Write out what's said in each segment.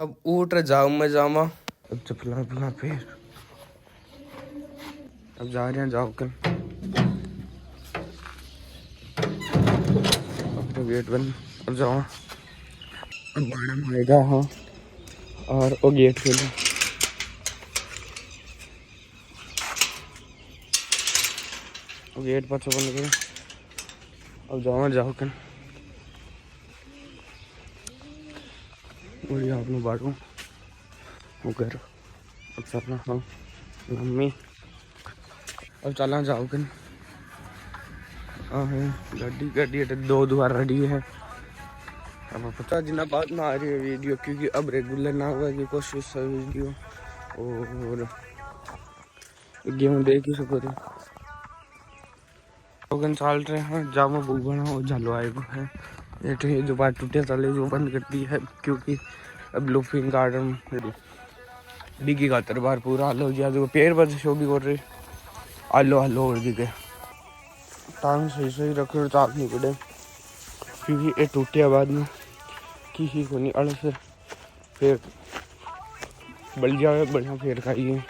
अब उठ जाओ मैं जामा। अब चपला पला फिर अब जा रहे हैं जाओ कर। अब तो गेट बंद। अब जाओ अब गाना मारेगा। हाँ और वो गेट खोलो। अब गेट पर से बंद करो। अब जाओ कर और आप लोग बांटो वो कर। अब चलना। हाँ मम्मी अब चलना जाओ कर। गाड़ी गाड़ी दो दोबारा रेडी है। अब पता जिना बात ना आ रही है वीडियो क्योंकि अब रेगुलर ना हुआ की कोशिश है वीडियो। और गेहूँ देख ही सको लोगन चाल रहे हैं जामा बुगना और झालो आएगा है। ये जो बात टूटे चले जो बंद कर दी है क्योंकि अब लूपिंग गार्डन डिगी का तरबार पूरा हाल हो गया। जो पेड़ पर शो भी कर रहे आलो हलो हो गए टांग सही सही रखे चाक नहीं पड़े क्योंकि ये टूटे बाद में की ही कोनी अड़ फिर बल जाए बढ़िया फिर खाइए।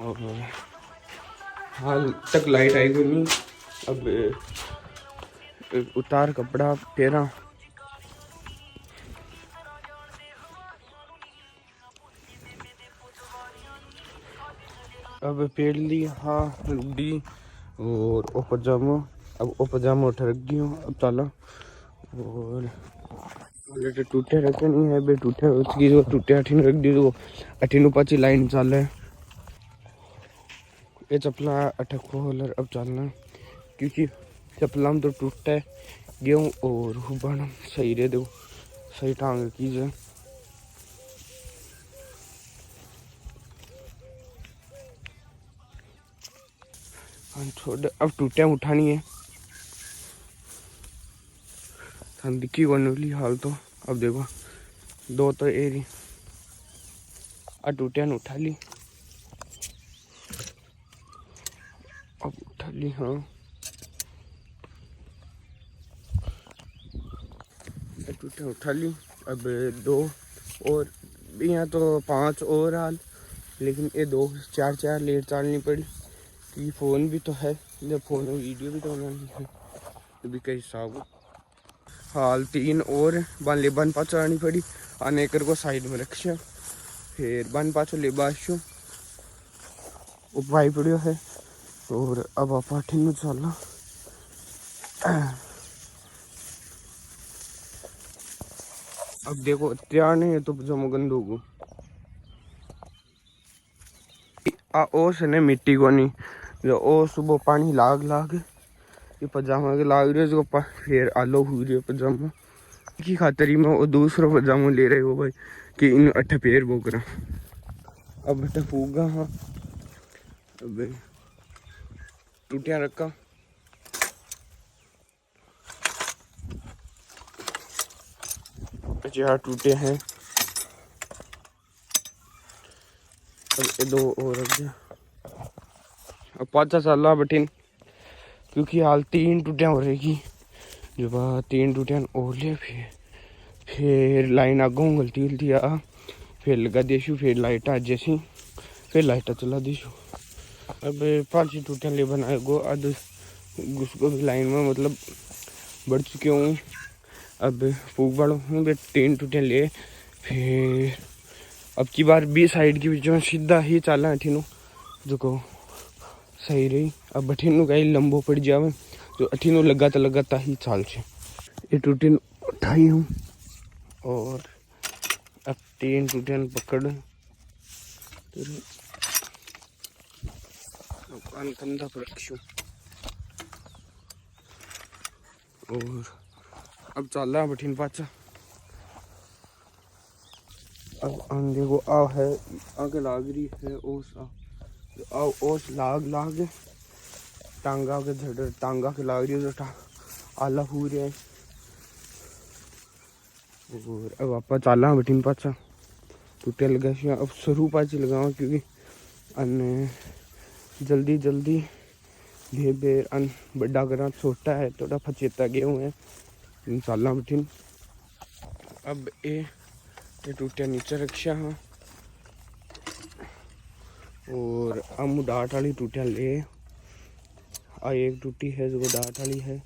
और हाल तक लाइट आई कोई नहीं। अब उतार कपड़ा पेरा। अब पेड़ ली हाँ लुडी और ओ पजामा। अब ओ पजामा उठ रख गई हूँ। अब चला और टूटे रखे नहीं है बे टूटे उसकी जो टूटे अठीन रख दी तो अठीन पाची लाइन चल है। ये चपला अटक होलर अब चलना क्योंकि चपला में तो टूटा है गेहूँ और हुबाना सही रहे दो सही टांग कीजिए। छोड़ अब टूटे उठानी है दिखी बनोली हाल तो। अब देखो दो तो एरी आ टूटिया ने उठा ली। अब उठा ली हाँ टूटिया उठा ली। अब दो और यहाँ तो 5 और हाल लेकिन ये 2 4 लेट चलनी पड़ी क्योंकि फ़ोन भी तो है जब फ़ोन में वीडियो भी तो बनानी है अभी कई हिसाब हाल 3 और बन पाचो आनी पड़ी आने कर को साइड में रखिया फिर बन पाचो ले बाशो उपाय पड़ो है। और अब आप में चलना अब देखो तैयार नहीं है तो जमो गंदू को ओस ने मिट्टी को नहीं जो ओ सुबह पानी लाग ये पजामा के लाग रहे जो फिर आलो हुई रही पजामा की खातर ही मैं वो दूसरा पजामा ले रहे हो भाई कि इन 8 पैर बोक रहा। अब बेटा फूगा हाँ अब टूटिया रखा। चार टूटे हैं अब ये 2 और रख दिया। अब 5 साल बटिन क्योंकि हाल 3 टूटिया हो रहेगी जो 3 टूटिया और ले फिर लाइन आगो गलती आ फिर लगा देशु फिर लाइट आ जैसी फिर लाइट चला देशु। अब 5 टूटिया ले बनाए गो अब उसको भी लाइन में मतलब बढ़ चुके हूँ। अब फूक बड़ा हूँ 3 टूटिया ले फिर अब की बार 20 साइड के बीच में सीधा ही चला अठीनू जो को सही रही। अब अठीनू कहीं लंबो पड़ जावे जो अठीनू लगाता ही चाल से ये टूटिन उठाई हूँ। और अब 3 टूटियन पकड़ कंधा पर रखूँ। और अब चल रहा बठीन पाचा। अब आंधे को आ है आगे लाग रही है ओस आओ ओस लाग टांगा के झड़ टांगा के लाग रही है जो आला हो रहा है। और अब आप चाला बठीन पाचा टूटे लगा अब शुरू पाची लगावा क्योंकि अन्य जल्दी भेर अन बड़ा करा छोटा है थोड़ा फचेता गेहूँ है साला बठीन अब ये टूटिया नीचे रखा हाँ और हम डाट वाली टूटिया ले आ एक टूटी है जो डाट वाली है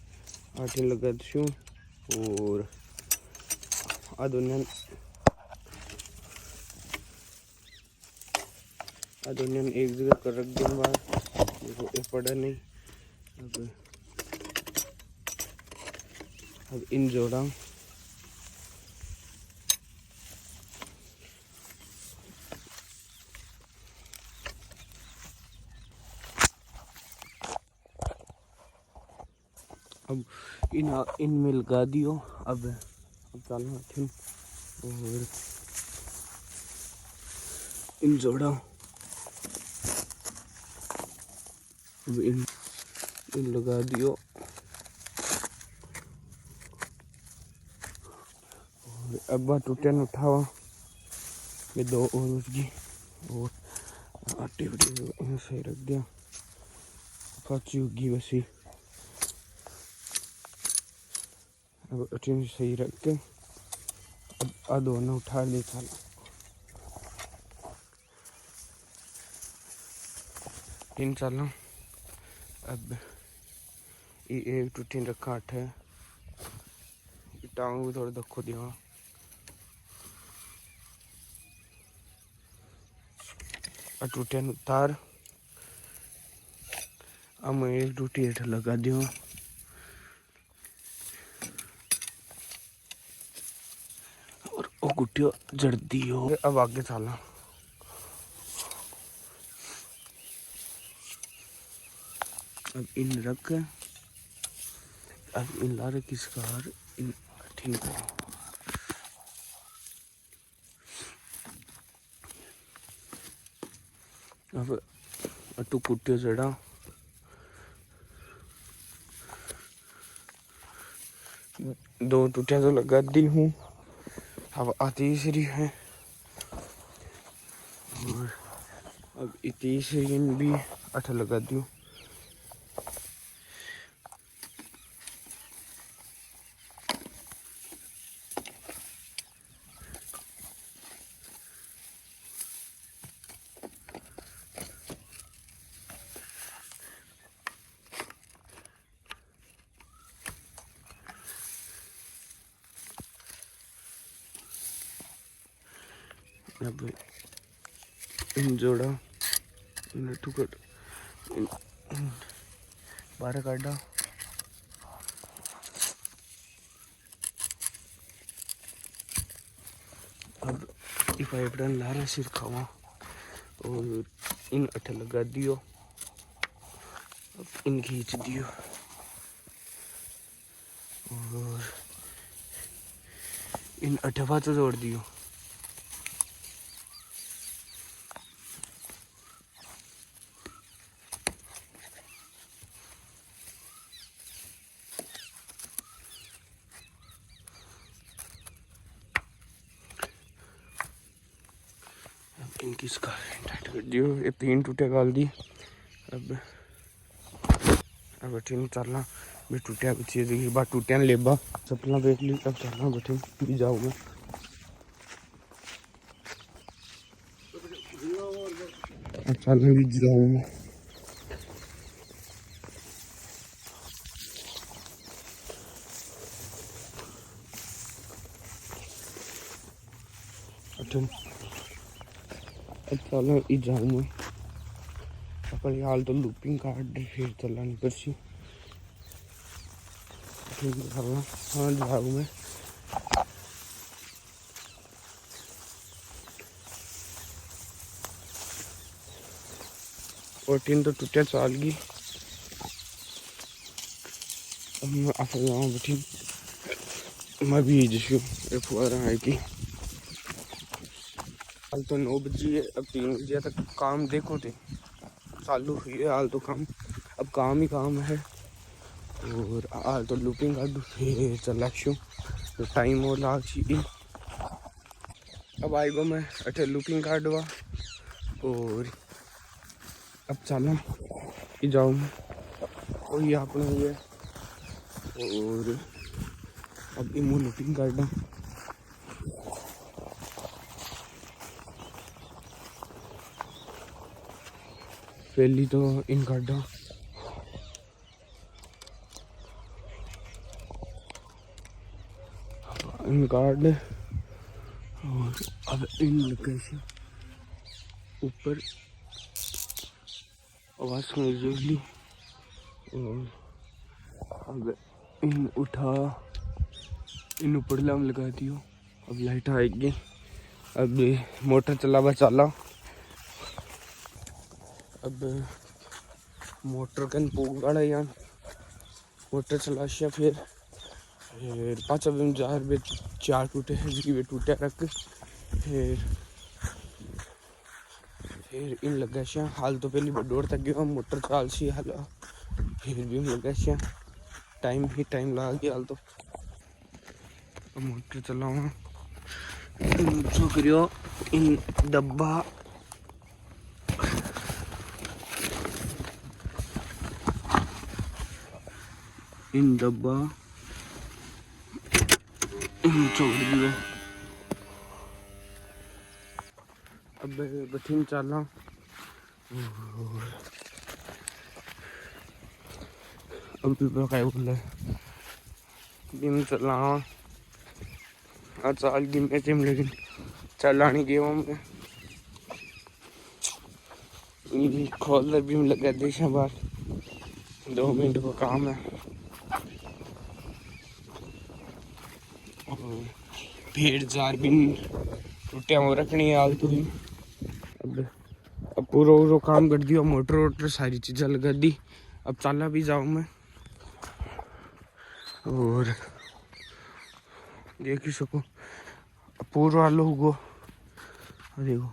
आटे लगा दूँ और आ दोनों एक जगह कर रख दें बाहर देखो ये पड़ा नहीं। अब इन जोड़ा अब इनमें लगा दियो। अब चलना ठीक और इन जोड़ा अब इन लगा दियो और अब टूटे न उठावा ये दो और उसकी और आटे वटे सही रख दिया फाची उगी वैसी। अब अटीन सही रख के अब आ दोनों उठा ले चला इन चला। अब ये एक टूटी रखा आठ है टांग भी थोड़ा दखो दिया टूटिया उतार। अब मैं एक टूटी हेठ लगा दियो और वो गुटिया जड़ दियो। अब आगे चला अब इन रख अब इन ला रख इसकार इन ठीक करो। अब अटू कुटिया जड़ा दो टूटियां तो लगा दी हूँ अब तीसरी है और अब तीसरी भी अठ लगा दी। अब इन जोड़ा इन टुकड़ बारह काटा अब ये पाइपलाइन लारा सिर खावा और इन अठ लगा दियो। अब इन खींच दियो और इन अठवा तो जोड़ दियो। इनकी टाइट कर दियो ये तीन टूटे गाल दी। अब ठीक चलना भी टूटिया पीछे देखी बात टूटिया लेबा चप्पल देख ली। अब चलना बैठे भी जाऊँ मैं चलना भी जाऊँ मैं अब चलना ही जाऊँ मैं अपनी हाल तो लूपिंग काट दे फिर चलना नहीं पड़ती चलना हाँ जाऊँ मैं। और टीन तो टूटिया चाल गई। अब मैं आप गाँव बैठी मैं भी जैसे फुआरा है कि हाल तो 9 बजे है अब 3 बजे तक काम देखो थे चालू हुई है हाल तो काम अब काम ही काम है और हाल तो लूपिंग काटू फिर चला शू तो टाइम और लाग सी। अब आएगा मैं अठे लूपिंग काटवा और अब चला जाऊँ वही अपना ये और अब इमू लूपिंग काटा पहली तो इन काटा इन कार्ड और अब इन लोकेशन ऊपर आवाज सुन रही और अब इन उठा इन ऊपर लाम लगा दियो। अब लाइट आएगी। अब मोटर चला चाला। अब मोटर कन पोगाड़ा यार मोटर चलाशिया फिर पाँच अब जार बे चार टूटे हैं जी वे टूटे रख फिर इन लगा शिया हाल तो पहली बडोर तक गया मोटर चाल सी हाल फिर भी लगा शिया टाइम ही टाइम लगा गया हाल तो मोटर चलाऊँ जो करियो इन डब्बा छोड़ दिए। अब बठीन चला अब क्या बोले दिन चला चाल गिम चिम लेकिन चला नहीं गया मैं खोल भी लगा देश बार 2 मिनट का काम है। भेड़ जार भी टूटिया हो रखनी है आलतू ही। अब पूरा काम कर दिया मोटर वोटर सारी चीज़ें लगा दी। अब चाला भी जाऊँ मैं और देख ही सको पूरा आलो हुआ देखो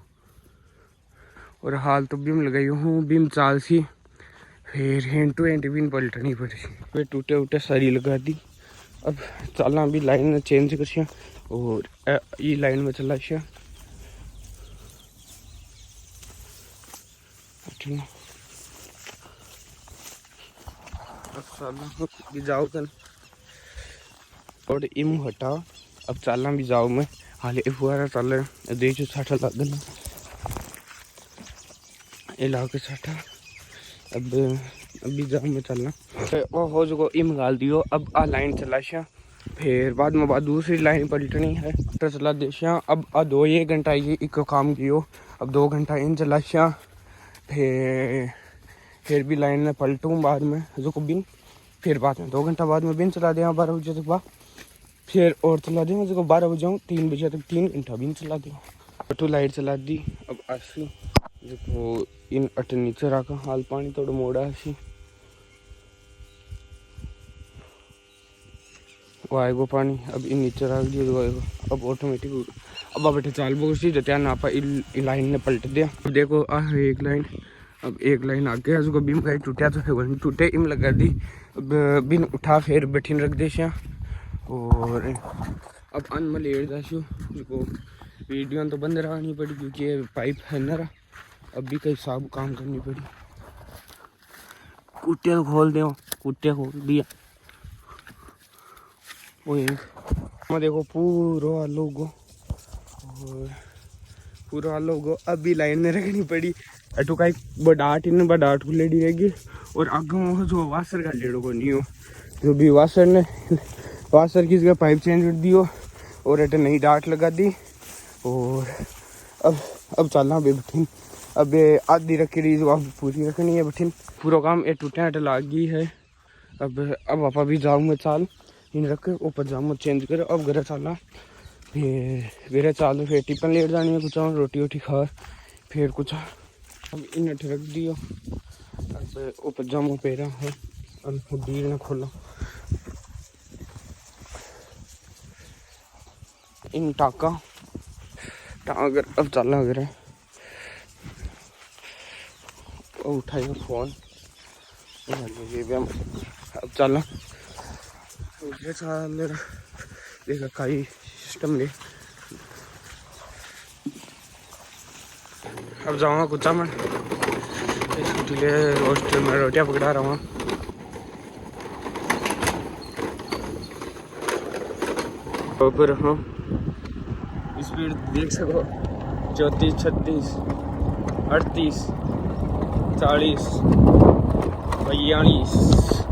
और हाल तो बीम लगाई हूँ बीम चाल सी फिर हैंड टू हैंड बीम पलटनी पड़ी फिर टूटे उटे सारी लगा दी। अब चाला भी लाइन चेंज कर और ये लाइन में चला भी जाओ कल और इम हटा। अब चाला भी जाओ मैं हाल फुआरा चल देख साठा लग गया ये ला के साठा। अब अभी जाओ मैं चलना वो हो जो इम गाल दियो। अब आ लाइन चलाशा फिर बाद में बाद दूसरी लाइन पलटनी है तो चला देशा। अब आ 2-1 घंटा ये एक काम कियो। अब 2 घंटा इन चलाशा फिर भी लाइन में पलटूँ बाद में जो को बिन फिर बाद में 2 घंटा बाद में बिन चला दें 12 बजे तक बाद फिर और चला दें जो 12 बजे जाऊँ 3 बजे तक 3 घंटा बिन चला दें। ऑटो लाइट चला दी। अब आसी जो इन अट नीचे रखा हाल पानी थोड़ा मोड़ा आसी वो आएगो पानी। अब इन नीचे रख दिया जो आएगो अब ऑटोमेटिक अब बैठे चाल बोसी जत्या ना आप लाइन ने पलट दिया। अब देखो आ एक लाइन अब एक लाइन आगे उसको बीम कहीं टूटा तो है टूटे इम लगा दी। अब बिन उठा फिर बैठीन रख दे और अब अन में लेट जाशो जो वीडियो तो बंद रखनी पड़ी क्योंकि पाइप है ना अब भी कई साफ काम करनी पड़ी। कुटिया तो खोल दे कुटिया खोल दिया वो मैं देखो पूरा लोगो और पूरा लोगो अभी लाइन में रखनी पड़ी। अटू का बडाट इन बडाट को लेडी रहेगी और आगे जो वासर का लेड़ो को नहीं हो जो भी वासर ने वासर की पाइप चेंज कर दियो और अटे नई डाट लगा दी। और अब चलना बे बठीन अब आधी रखी रही जो अब पूरी रखनी है बठीन पूरा काम ये टूटे अटे लाग गई है। अब आप भी जाऊँगा चाल इन रख ऊपर जाऊँ चेंज कर अब घर चलना फिर चाल फिर टिफिन लेट जानी है कुछ रोटी वोटी खा फिर कुछ अब इन अठ रख दियो। अब ऊपर जाऊँ पैरा है डील ना खोलो इन टाका अगर अब चलना अगर उठाइए फोन अब चलना चाल देखा कई सिस्टम ले अब जाऊँगा कुछ मैं रोस्ट में रोटियाँ पकड़ा रहा हूँ। ऊपर हाँ स्पीड देख सको 34 36 38 40 42